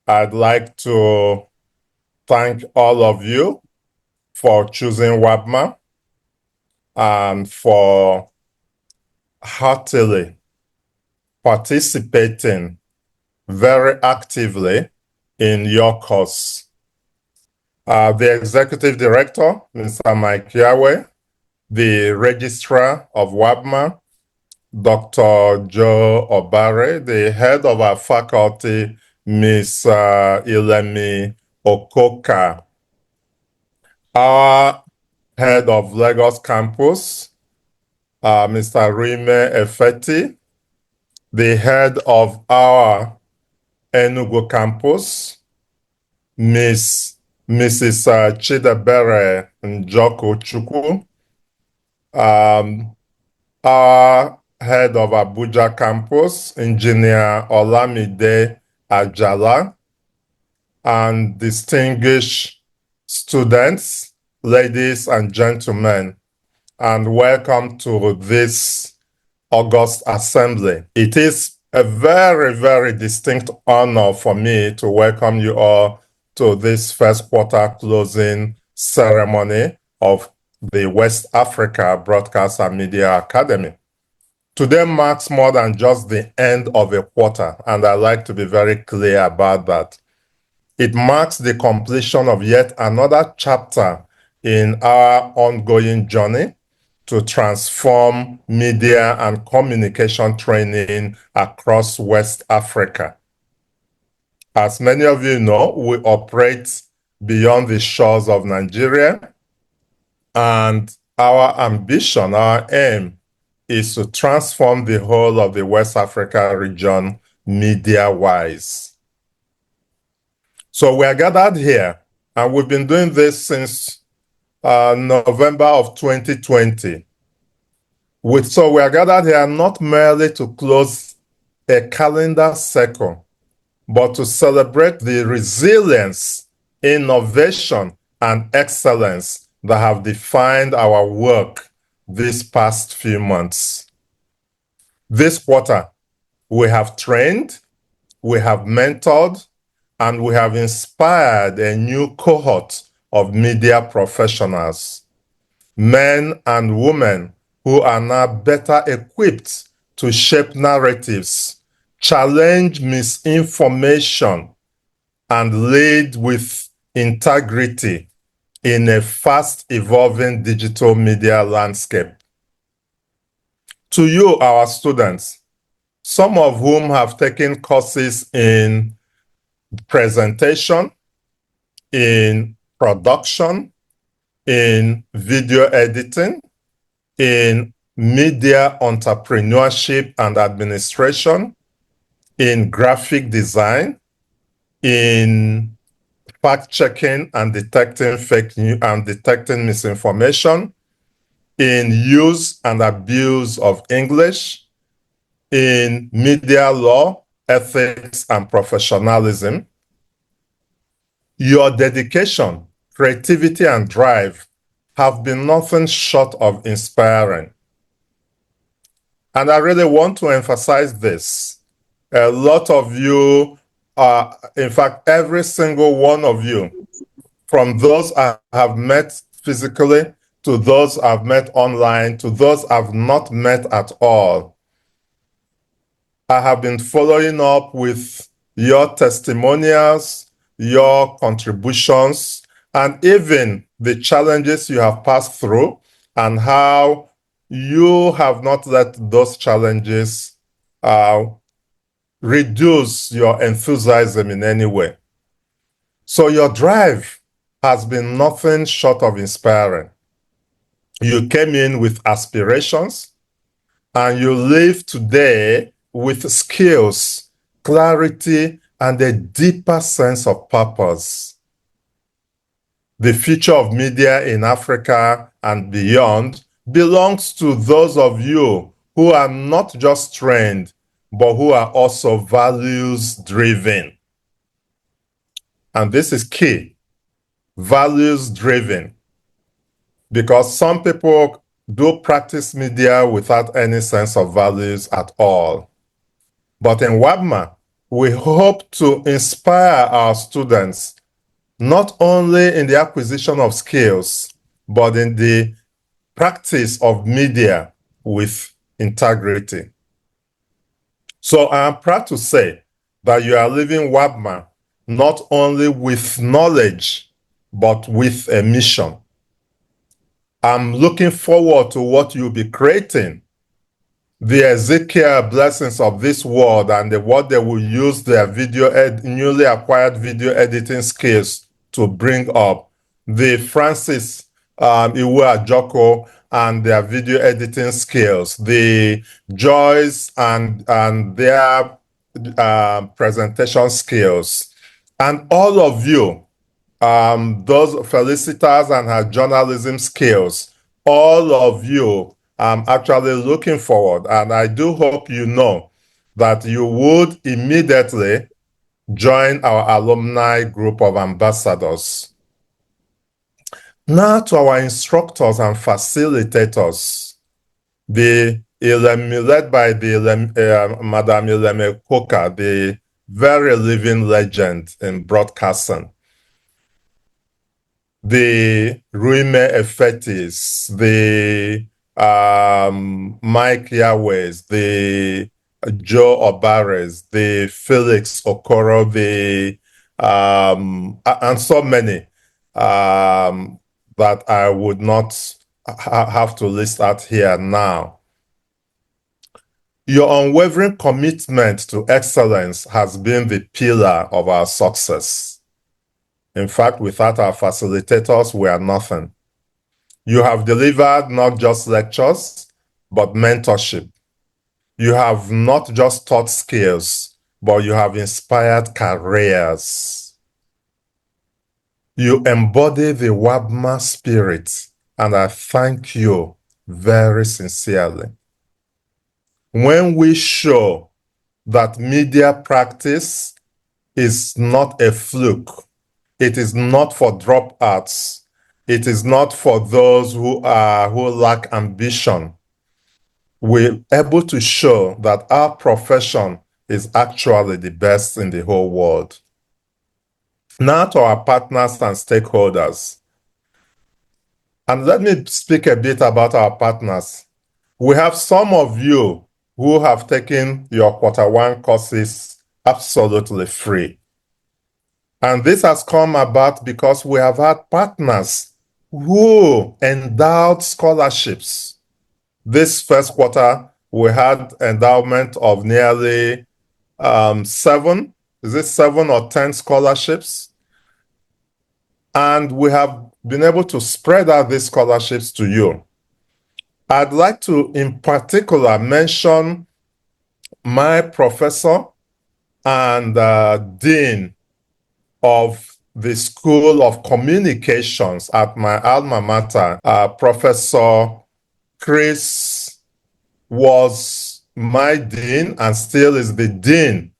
I'd like to thank all of you for choosing WABMA and for heartily participating very actively in your cause. The Executive Director, Mr. Mike Yahweh, the Registrar of WABMA, Dr. Joe Obare, the head of our faculty, Ms. Ilemi Okoka, our head of Lagos campus, Mr. Rime Efeti, the head of our Enugu campus, Mrs. Chidebere Njoko Chukwu, our head of Abuja campus, Engineer Olamide Ajala, and distinguished students, ladies and gentlemen, and welcome to this August Assembly. It is a very, very distinct honor for me to welcome you all to this first quarter closing ceremony of the West Africa Broadcast and Media Academy. Today marks more than just the end of a quarter, and I like to be very clear about that. It marks the completion of yet another chapter in our ongoing journey to transform media and communication training across West Africa. As many of you know, we operate beyond the shores of Nigeria, and our ambition, our aim, is to transform the whole of the West Africa region media-wise. So we are gathered here, and we've been doing this since November of 2020. So we are gathered here not merely to close a calendar cycle, but to celebrate the resilience, innovation, and excellence that have defined our work these past few months. This quarter, we have trained, we have mentored, and we have inspired a new cohort of media professionals, men and women who are now better equipped to shape narratives, challenge misinformation, and lead with integrity in a fast-evolving digital media landscape. To you, our students, some of whom have taken courses in presentation, in production, in video editing, in media entrepreneurship and administration, in graphic design, in fact-checking and detecting fake news and detecting misinformation, in use and abuse of English, in media law, ethics, and professionalism. Your dedication, creativity, and drive have been nothing short of inspiring. And I really want to emphasize this. A lot of you, in fact, every single one of you, from those I have met physically, to those I've met online, to those I've not met at all, I have been following up with your testimonials, your contributions, and even the challenges you have passed through and how you have not let those challenges reduce your enthusiasm in any way. So your drive has been nothing short of inspiring. You came in with aspirations, and you live today with skills, clarity, and a deeper sense of purpose. The future of media in Africa and beyond belongs to those of you who are not just trained, but who are also values-driven. And this is key, values-driven, because some people do practice media without any sense of values at all. But in WABMA, we hope to inspire our students not only in the acquisition of skills, but in the practice of media with integrity. So I am proud to say that you are leaving WABMA not only with knowledge, but with a mission. I'm looking forward to what you'll be creating, the Ezekiel blessings of this world and what they will use their newly acquired video editing skills to bring up, the Francis Iwe Ajoko and their video editing skills, the Joyce and their presentation skills, and all of you, those felicitators and her journalism skills, all of you, I'm actually looking forward, and I do hope you know that you would immediately join our alumni group of ambassadors. Now to our instructors and facilitators, led by Madam Ike Okere, the very living legend in broadcasting. The Ruime Efetis, the Mike Yahwehs, the Joe Obares, the Felix Okoro, and so many that I would not have to list out here now. Your unwavering commitment to excellence has been the pillar of our success. In fact, without our facilitators, we are nothing. You have delivered not just lectures, but mentorship. You have not just taught skills, but you have inspired careers. You embody the WABMA spirit, and I thank you very sincerely. When we show that media practice is not a fluke, it is not for dropouts, it is not for those who lack ambition, we're able to show that our profession is actually the best in the whole world. Now to our partners and stakeholders. And let me speak a bit about our partners. We have some of you who have taken your Q1 courses absolutely free. And this has come about because we have had partners who endowed scholarships. This first quarter, we had endowment of nearly 7 or 10 scholarships? And we have been able to spread out these scholarships to you. I'd like to, in particular, mention my professor and dean of the School of Communications at my alma mater. Professor Chris was my dean and still is the dean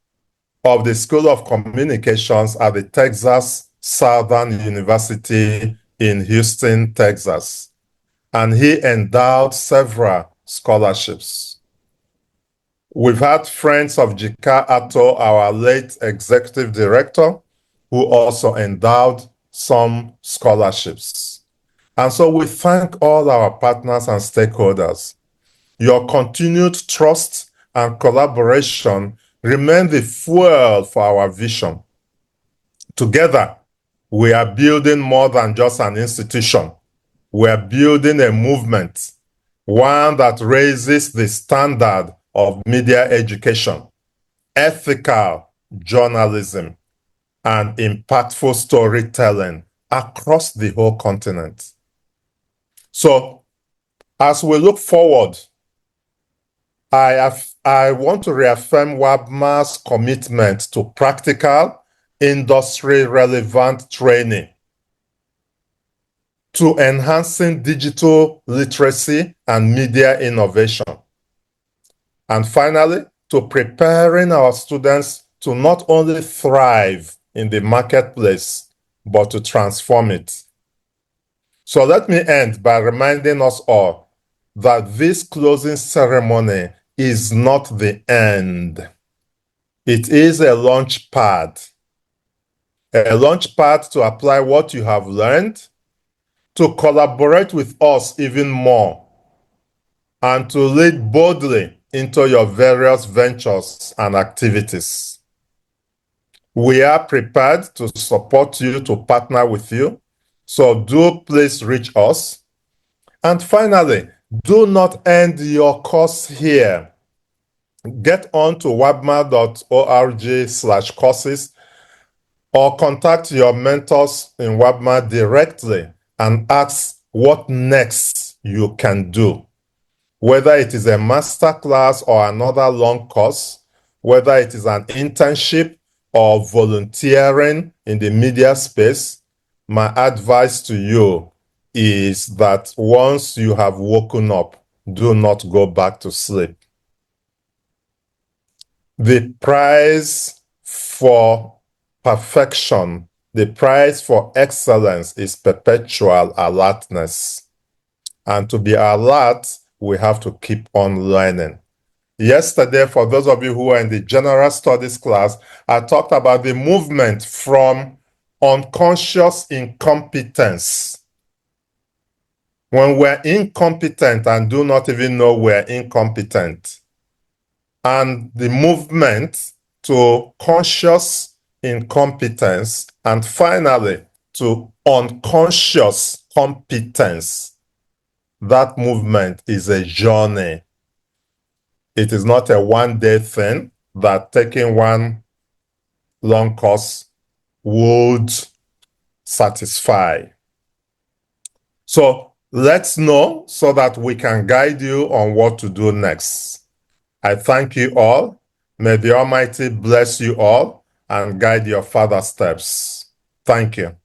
of the School of Communications at the Texas Southern University in Houston, Texas. And he endowed several scholarships. We've had friends of Jika Ato, our late executive director, who also endowed some scholarships. And so we thank all our partners and stakeholders. Your continued trust and collaboration remain the fuel for our vision. Together, we are building more than just an institution. We are building a movement, one that raises the standard of media education, ethical journalism, and impactful storytelling across the whole continent. So, as we look forward, I want to reaffirm WABMA's commitment to practical, industry-relevant training, to enhancing digital literacy and media innovation, and finally, to preparing our students to not only thrive in the marketplace, but to transform it. So let me end by reminding us all that this closing ceremony is not the end. It is a launch pad to apply what you have learned, to collaborate with us even more, and to lead boldly into your various ventures and activities. We are prepared to support you, to partner with you. So do please reach us. And finally, do not end your course here. Get on to wabma.org/courses or contact your mentors in WABMA directly and ask what next you can do. Whether it is a master class or another long course, whether it is an internship or volunteering in the media space, my advice to you is that once you have woken up, do not go back to sleep. The prize for perfection, the prize for excellence is perpetual alertness. And to be alert, we have to keep on learning. Yesterday, for those of you who are in the general studies class, I talked about the movement from unconscious incompetence. When we're incompetent and do not even know we're incompetent, and the movement to conscious incompetence, and finally to unconscious competence. That movement is a journey. It is not a one-day thing that taking one long course would satisfy. So let's know so that we can guide you on what to do next. I thank you all. May the Almighty bless you all and guide your further steps. Thank you.